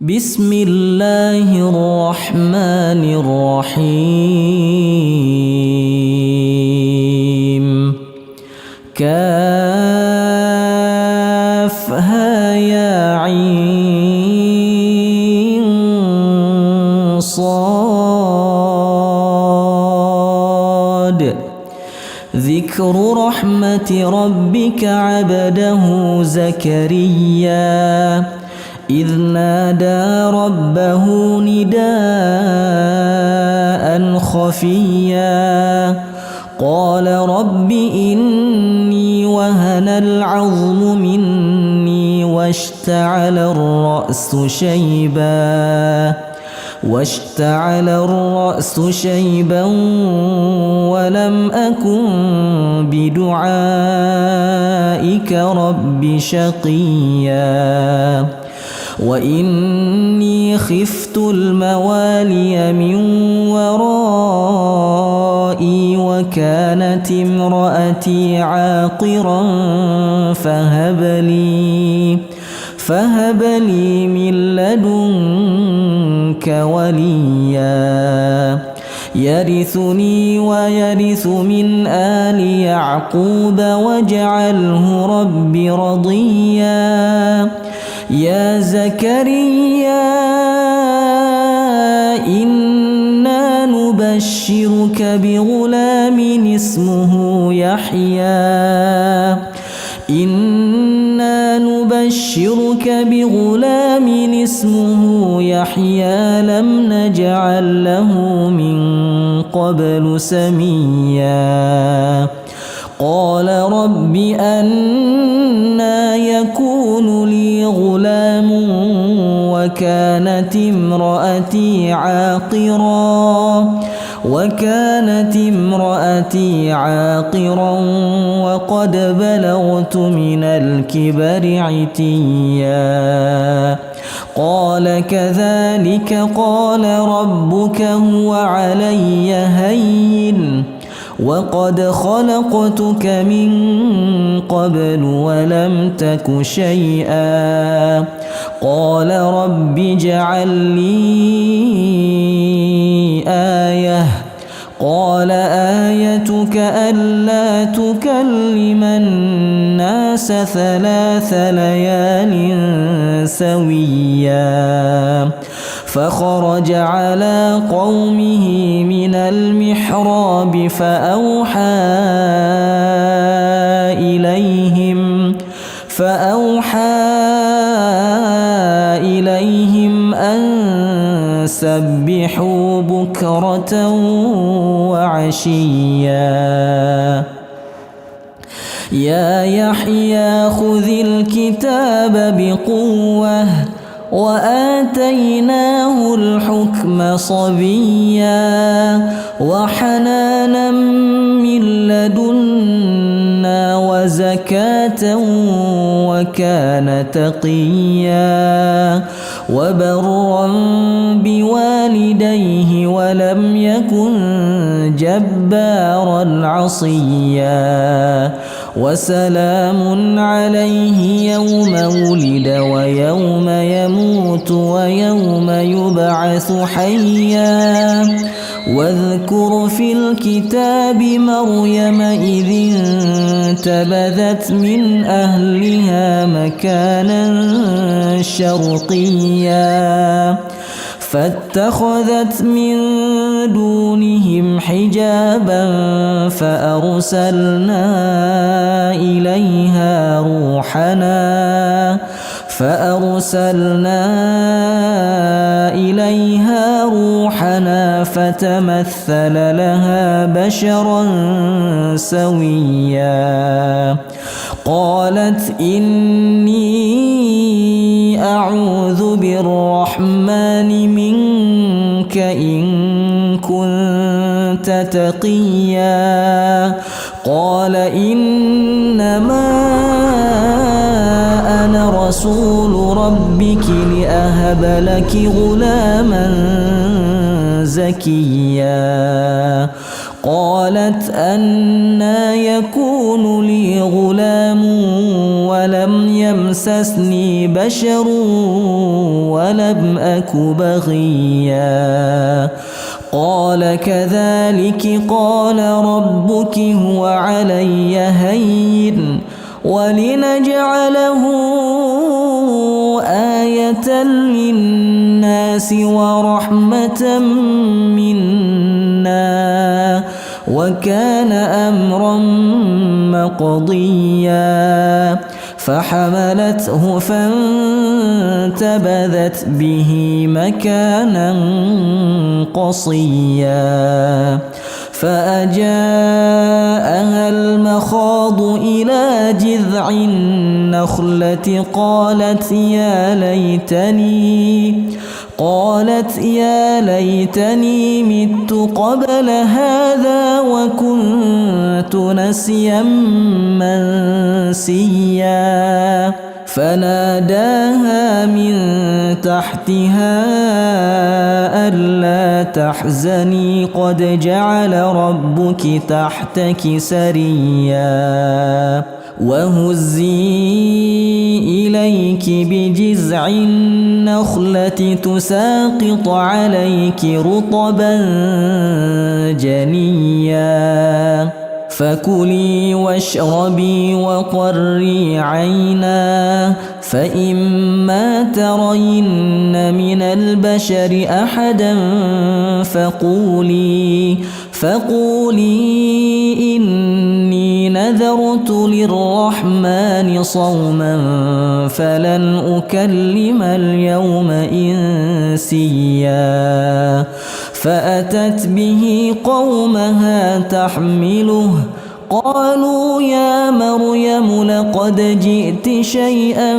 بسم الله الرحمن الرحيم كافها يا عين صاد ذكر رحمة ربك عبده زكريا إذ نادى ربه نداء خفيا قال رب إني وهن العظم مني واشتعل الرأس شيبا ولم أكن بدعائك رب شقيا وإني خفت الموالي من ورائي وكانت امرأتي عاقرا فهب لي من لدنك وليا يرثني ويرث من آل يعقوب واجعله رب رضيا يا زكريا إنا نبشرك بغلام اسمه يحيى لم نجعل له من قبل سميا قال رب أنى يكون لي غلام وكانت امرأتي عاقرا وقد بلغت من الكبر عتيا قال كذلك قال ربك هو علي هين وقد خلقتك من قبل ولم تك شيئا قال رب اجعل لي آية قال آيتك ألا تكلم الناس 3 ليال سويا فخرج على قومه من المحراب فأوحى إليهم أن سبحوا بكرة وعشيا يا يحيى خذ الكتاب بقوة وآتيناه الحكم صبيا وحنانا من لدنا وزكاة وكان تقيا وبرا بوالديه ولم يكن جبارا عصيا وسلام عليه يوم ولد ويوم يموت ويوم يبعث حيا واذكر في الكتاب مريم إذ انتبذت من أهلها مكانا شرقيا فاتخذت من دونهم حجابا فأرسلنا إليها روحنا فتمثل لها بشرا سويا قالت إني أعوذ بالرحمن منك إن كنت تقيا قال إنما أنا رسول ربك لأهب لك غلاما زكيا قالت أنى يكون لي غلام ولم يمسسني بشر ولم أك بغيا قال كذلك قال ربك هو علي هين ولنجعله آية للناس ورحمة منا وكان أمرا مقضيا فحملته فانتبذت به مكانا قصيا فأجاءها المخاض إلى جذع النخلة قالت يا ليتني مت قبل هذا وكنت نسيا منسيا فناداها من تحتها ألا تحزني قد جعل ربك تحتك سريا وهزي إليك بجذع النخلة تساقط عليك رطبا جنيا فكلي واشربي وقري عينا فإما ترين من البشر أحدا فقولي إني نذرت للرحمن صوما فلن أكلم اليوم إنسيا فأتت به قومها تحمله قالوا يا مريم لقد جئت شيئا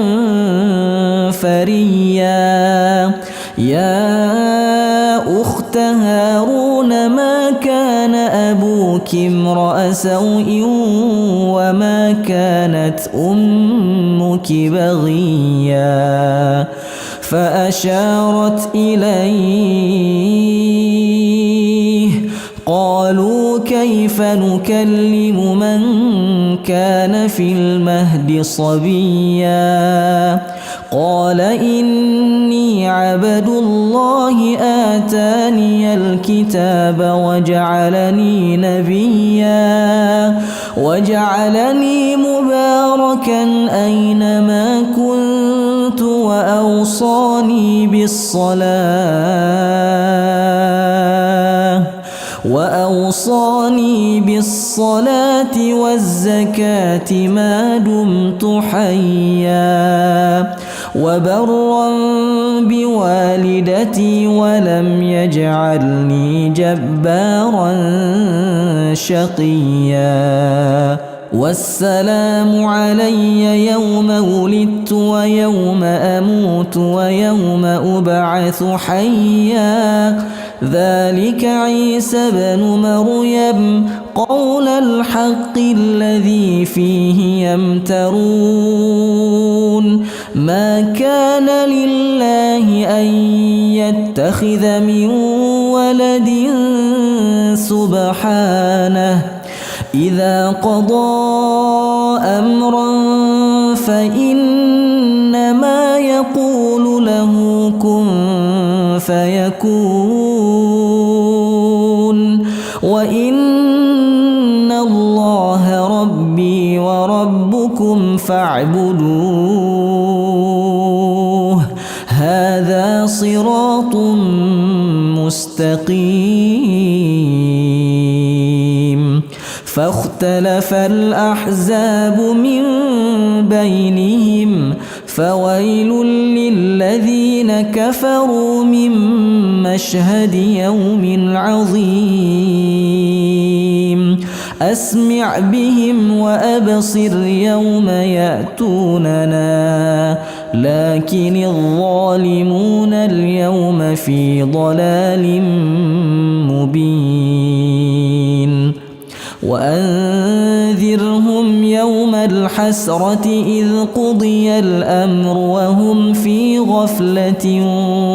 فريا يا أخت هارون ما كان أبوك امرأ سوء وما كانت أمك بغيا فأشارت إليه قالوا كيف نكلم من كان في المهد صبيا قال إني عبد الله آتاني الكتاب وجعلني نبيا وجعلني مباركا أينما كنت وأوصاني بالصلاة والزكاة ما دمت حيا وبرا بوالدتي ولم يجعلني جبارا شقيا والسلام علي يوم ولدت ويوم أموت ويوم أبعث حيا ذلك عيسى بن مريم قول الحق الذي فيه يمترون ما كان لله أن يتخذ من ولد سبحانه إذا قضى أمرا فإنما يقول له كن فيكون وإن الله ربي وربكم فاعبدوه هذا صراط مستقيم فاختلف الأحزاب من بينهم فويل للذين كفروا من مشهد يوم عظيم أسمع بهم وأبصر يوم يأتوننا لكن الظالمون اليوم في ضلال مبين وأنذرهم يوم الحسرة إذ قضي الأمر وهم في غفلة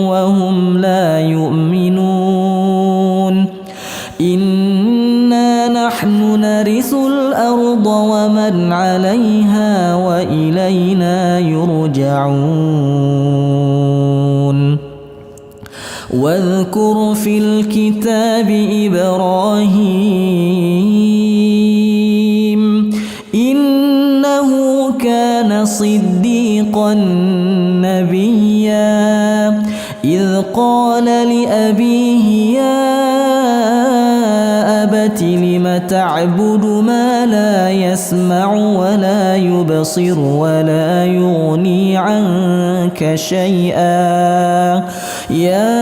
وهم لا يؤمنون إنا نرث الأرض ومن عليها وإلينا يرجعون واذكر في الكتاب إبراهيم إنه كان صديقا نبيا إذ قال لأبيه يا أبت لم تعبد ما لا يسمع ولا يبصر ولا يغني عنك شيئا يا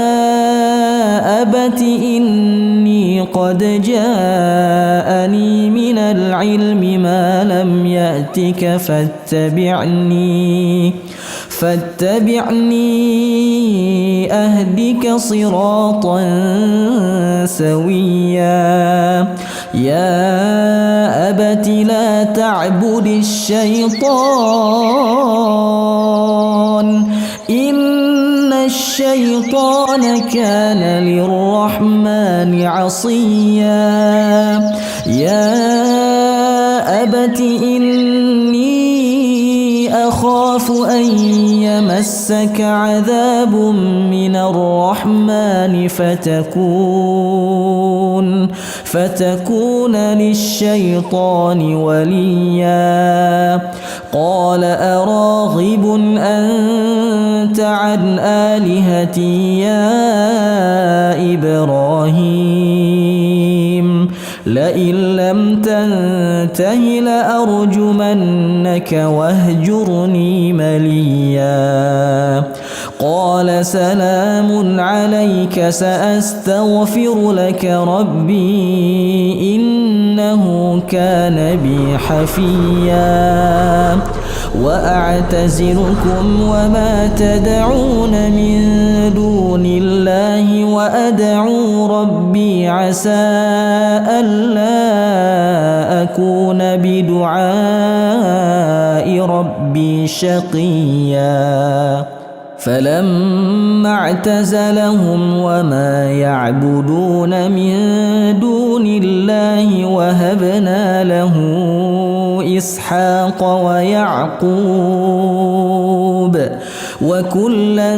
أبت إني قد جاءني من العلم ما لم يأتك فاتبعني أهدك صراطا سويا يا أبت لا تعبد الشيطان إن الشيطان كان للرحمن عصيا يا أبت إني أخاف أن يمسك عذاب من الرحمن فتكون للشيطان وليا قال أراغب أنت عن آلهتي يا إبراهيم لئن لم تنته لأرجمنك واهجرني مليا قال سلام عليك سأستغفر لك ربي إنه كان بي حفيا وأعتزلكم وما تدعون من دون الله وأدعو ربي عسى ألا أكون بدعاء ربي شقيا فلما اعتزلهم وما يعبدون من دون الله وهبنا له إسحاق ويعقوب وكلا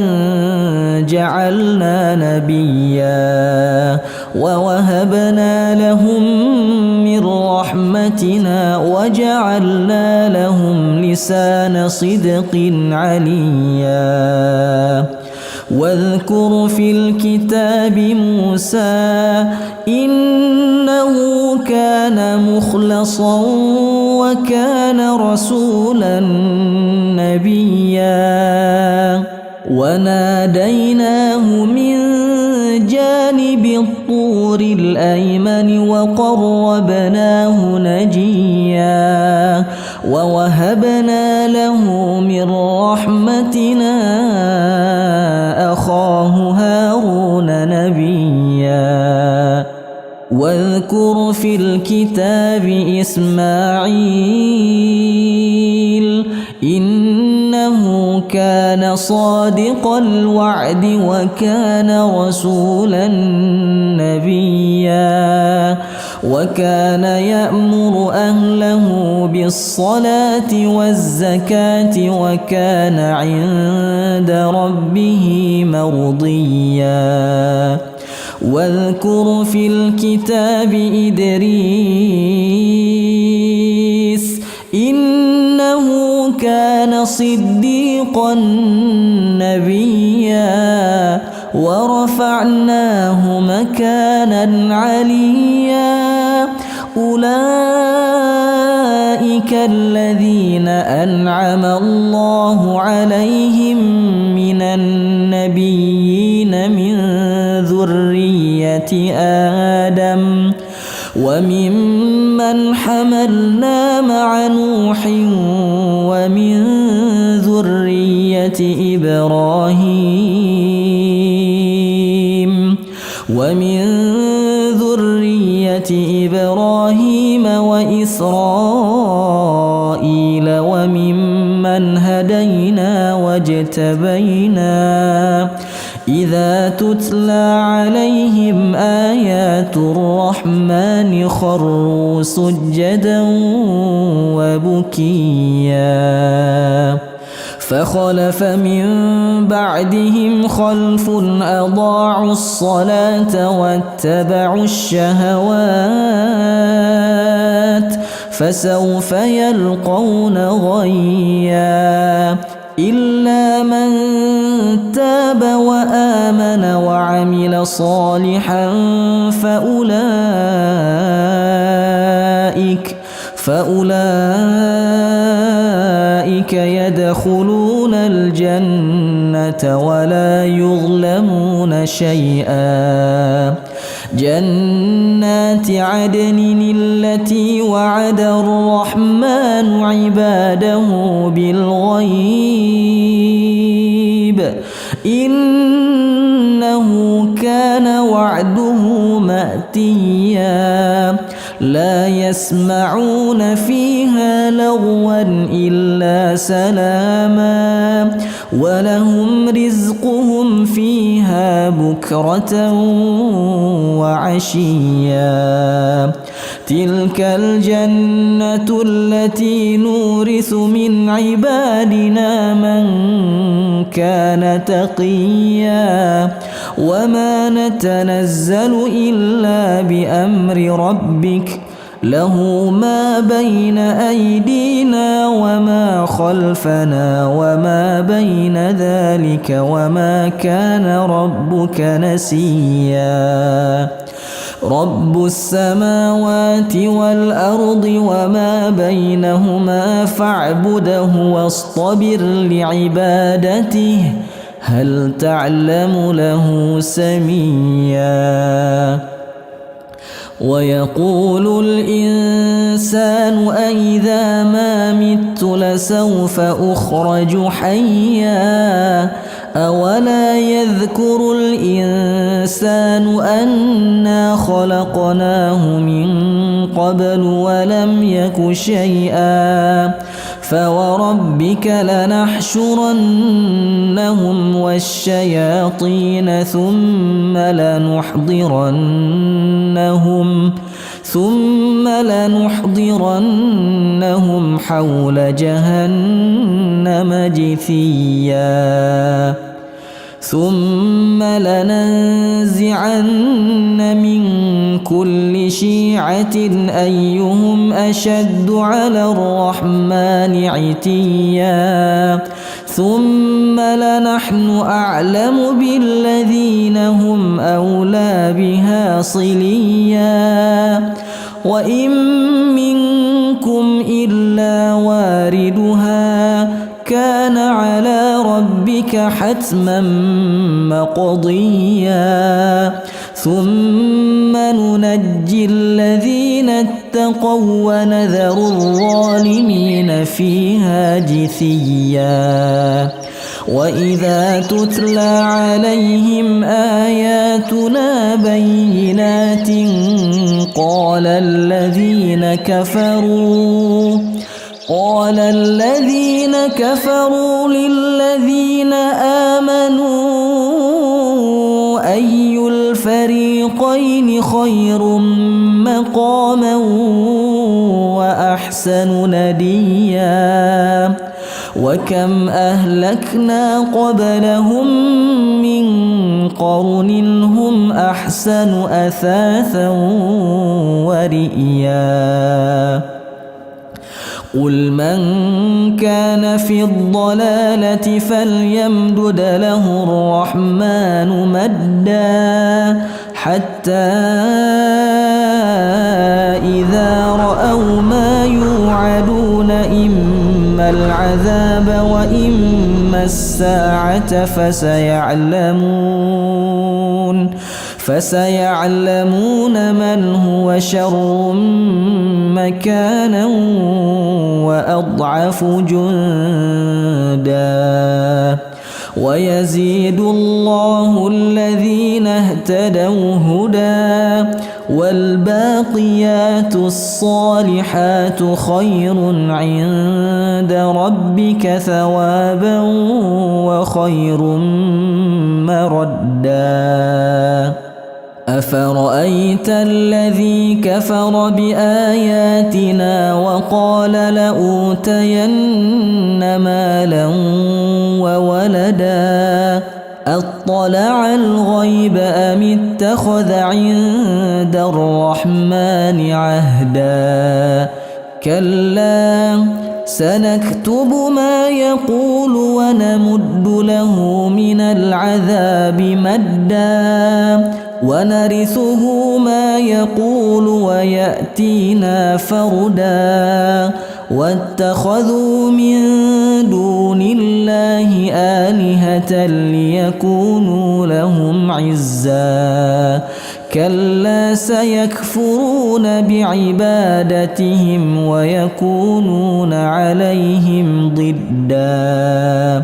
جعلنا نبيا ووهبنا لهم من رحمتنا وجعلنا لهم لسان صدق عليا واذكر في الكتاب موسى إنه كان مخلصا وكان رسولا نبيا وناديناه من جانب الطور الأيمن وقربناه نجيا ووهبنا له من رحمتنا أخاه هارون نبيا واذكر في الكتاب إسماعيل إنه كان صادق الوعد وكان رسولا نبيا وكان يأمر أهله بالصلاة والزكاة وكان عند ربه مرضيا واذكر في الكتاب إدريس إنه كان صديقا نبيا ورفعناه مكانا عليا أولئك الذين أنعم الله عليهم من النبيين من ذرية آدم وممن حملنا مع نوح ومن ذرية إبراهيم وإسرائيل وممن هدينا واجتبينا إذا تتلى عليهم آيات الرحمن خروا سجدا وبكيا فخلف من بعدهم خلف أضاعوا الصلاة واتبعوا الشهوات فسوف يلقون غيا إلا من تاب وآمن وعمل صالحا فأولئك يدخلون الجنة ولا يظلمون شيئا جنات عدن التي وعد الرحمن عباده بالغيب إنه كان وعده مأتيا لا يسمعون فيها لغوا إلا سلاما ولهم رزقهم فيها بكرة وعشيا تلك الجنة التي نورث من عبادنا من كان تقيا وما نتنزل إلا بأمر ربك له ما بين أيدينا وما خلفنا وما بين ذلك وما كان ربك نسيا رب السماوات والأرض وما بينهما فاعبده واصطبر لعبادته هل تعلم له سميا ويقول الإنسان أإذا ما مت لسوف أخرج حيا أولا يذكر الإنسان أنا خلقناه من قبل ولم يك شيئا فوربك لنحشرنهم والشياطين ثم لنحضرنهم حول جهنم جثيا ثم لننزعن من كل شيعة أيهم أشد على الرحمن عتيا ثم لنحن أعلم بالذين هم أولى بها صليا وإن منكم إلا واردها كان على ربك حتما مقضيا ثم ننجي الذين اتقوا ونذر الظالمين فيها جثيا وإذا تتلى عليهم آياتنا بينات قال الذين كفروا للذين آمنوا أي الفريقين خير مقاما وأحسن نديا وكم أهلكنا قبلهم من قرن هم أحسن أثاثا ورئيا قل من كان في الضلالة فليمدد له الرحمن مدا حتى إذا رأوا ما يوعدون إما العذاب وإما الساعة فسيعلمون من هو شر مكانا وأضعف جندا ويزيد الله الذين اهتدوا هدى والباقيات الصالحات خير عند ربك ثوابا وخير مردا أفرأيت الذي كفر بآياتنا وقال لأوتين مالا وولدا أطلع الغيب أم اتخذ عند الرحمن عهدا كلا سنكتب ما يقول ونمد له من العذاب مدا ونرثه ما يقول ويأتينا فردا واتخذوا من دون الله آلهة ليكونوا لهم عزا كلا سيكفرون بعبادتهم ويكونون عليهم ضدا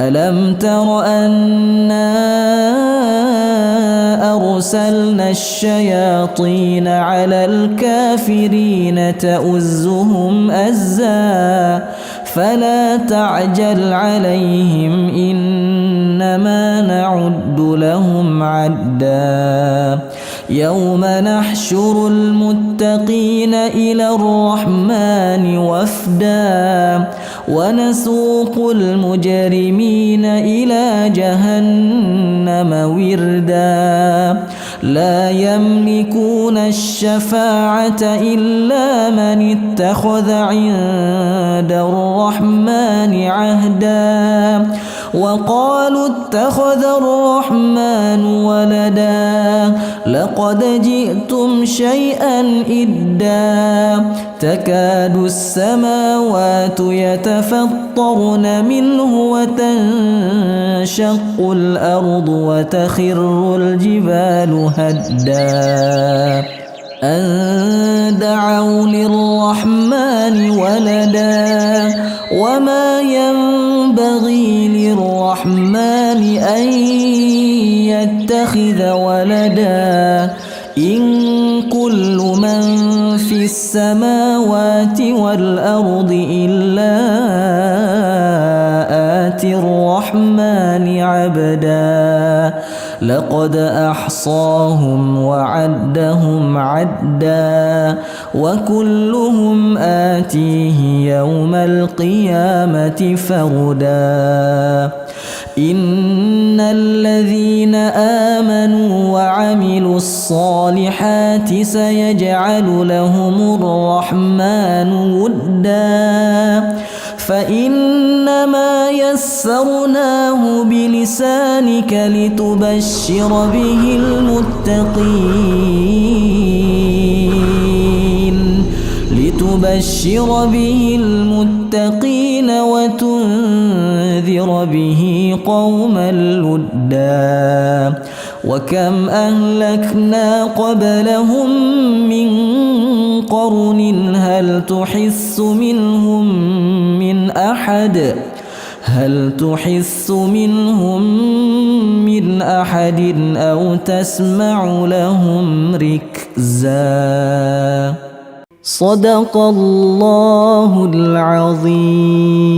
ألم تر أنا أرسلنا الشياطين على الكافرين تؤزهم أزا فلا تعجل عليهم إنما نعد لهم عدا يوم نحشر المتقين إلى الرحمن وفدا ونسوق المجرمين إلى جهنم وردا لا يملكون الشفاعة إلا من اتخذ عند الرحمن عهدا وقالوا اتخذ الرحمن ولدا لقد جئتم شيئا إدا تكاد السماوات يتفطرن منه وتنشق الأرض وتخر الجبال هدا أن دعوا للرحمن ولدا وما ينبغي للرحمن أن يتخذ ولدا إن كل من في السماوات والأرض إلا آتي الرحمن عبدا لقد أحصاهم وعدهم عدا وكلهم آتيه يوم القيامة فردا إن الذين آمنوا وعملوا الصالحات سيجعل لهم الرحمن ودا فإنما يسرناه بلسانك لتبشر به المتقين وتنذر به قوما لدا وكم أهلكنا قبلهم من قرن هل تحس منهم من أحد أو تسمع لهم ركزا صدق الله العظيم.